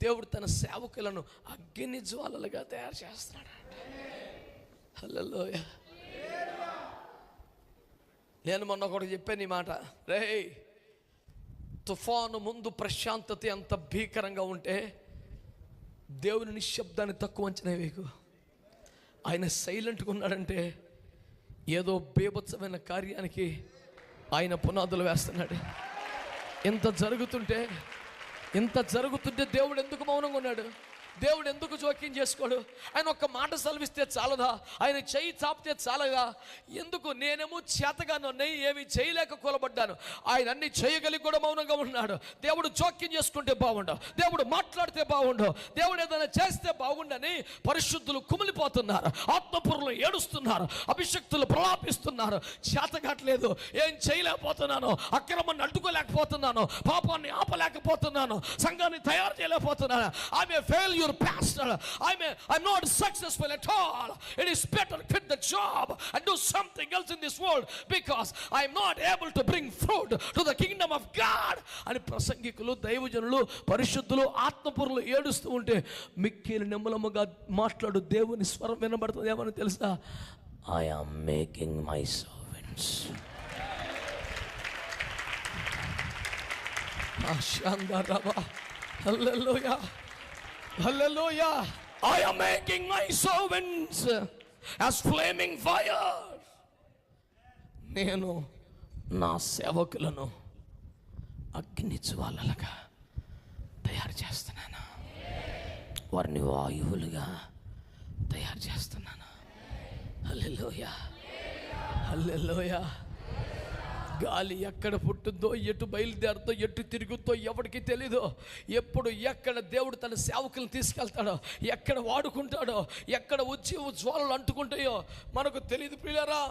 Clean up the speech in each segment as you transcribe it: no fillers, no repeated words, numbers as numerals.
దేవుడు తన సేవకులను అగ్ని జ్వాలలుగా తయారు చేస్తున్నాడు. హల్లెలూయా. నేను మొన్న ఒకటి చెప్పాను ఈ మాట, రేయ్ తుఫాను ముందు ప్రశాంతత ఎంత భీకరంగా ఉంటే దేవుని నిశ్శబ్దాన్ని తక్కువ అంచనా వేయకు. ఆయన సైలెంట్గా ఉన్నాడంటే ఏదో బీభత్సమైన కార్యానికి ఆయన పునాదులు వేస్తున్నాడు. ఇంత జరుగుతుంటే దేవుడు ఎందుకు మౌనంగా ఉన్నాడు? దేవుడు ఎందుకు జోక్యం చేసుకోడు? ఆయన ఒక్క మాట సెలవిస్తే చాలదా? ఆయన చెయ్యి చాపితే చాలదా? ఎందుకు? నేనేమో చేతగాను ఏమి చేయలేక కూలబడ్డాను, ఆయన అన్ని చేయగలిగి కూడా మౌనంగా ఉన్నాడు. దేవుడు జోక్యం చేసుకుంటే బాగుండు, దేవుడు మాట్లాడితే బాగుండు, దేవుడు ఏదైనా చేస్తే బాగుండని పరిశుద్ధులు కుమిలిపోతున్నారు, ఆత్మపురులు ఏడుస్తున్నారు, అభిషక్తులు ప్రలాపిస్తున్నారు. చేతగాట్లేదు, ఏం చేయలేకపోతున్నాను, అక్రమాన్ని అడ్డుకోలేకపోతున్నాను, పాపాన్ని ఆపలేకపోతున్నాను, సంఘాన్ని తయారు చేయలేకపోతున్నాను. ఆమె failure pastor, I'm not successful at all. It is better to quit the job and do something else in this world because I'm not able to bring fruit to the kingdom of God. అని ప్రసంగికులు, దైవజనులు, పరిశుద్ధులు, ఆత్మపురులు ఏడుస్తూ ఉంటే మిక్కిలి నెమ్మలముగా మాట్లాడు దేవుని స్వరం వినబడుతుంది. ఏమని తెలుసా? I am making my servants. ఆశాందరబా. Hallelujah. Hallelujah. I am making my servants as flaming fire. నేను నా సేవకులను అగ్ని జ్వాలలుగా తయారు చేస్తున్నాను, వారిని వాయువులుగా తయారు చేస్తున్నాను. హల్లెలూయా. హల్లెలూయా. గాలి ఎక్కడ పుట్టిందో, ఎటు బయలుదేరుతో, ఎటు తిరుగుతో ఎవరికి తెలీదు. ఎప్పుడు ఎక్కడ దేవుడు తన సేవకులను తీసుకెళ్తాడో, ఎక్కడ వాడుకుంటాడో, ఎక్కడ వచ్చి జ్వాలలు అంటుకుంటాయో మనకు తెలియదు ప్రియులారా.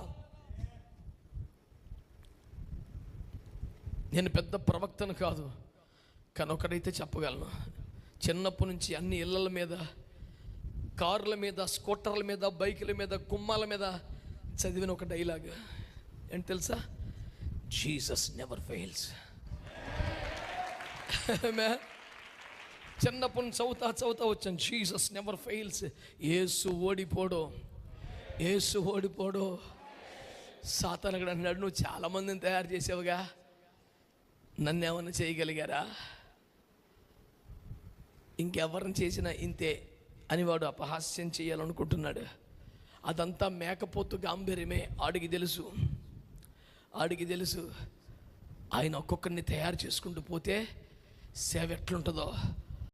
నేను పెద్ద ప్రవక్తను కాదు, కానీ ఒకటైతే చెప్పగలను. చిన్నప్పటి నుంచి అన్ని ఇళ్ళల మీద, కార్ల మీద, స్కూటర్ల మీద, బైకుల మీద, కుమ్మాల మీద చదివిన ఒక డైలాగ్ ఏంటి తెలుసా? Jesus never fails. చిన్నప్పటి నుంచి చదువుతా వచ్చాను. Jesus never fails. యేసు ఓడిపోడు. సాతాను అక్కడ అన్నాడు, నువ్వు చాలామందిని తయారు చేసావుగా, నన్ను ఏమన్నా చేయగలిగారా? ఇంకెవరిని చేసినా ఇంతే అని వాడు అపహాస్యం చేయాలనుకుంటున్నాడు. అదంతా మేకపోతు గాంభీర్యమే. ఆడికి తెలుసు ఆయన ఒక్కొక్కరిని తయారు చేసుకుంటూ పోతే సేవ ఎట్లుంటుందో.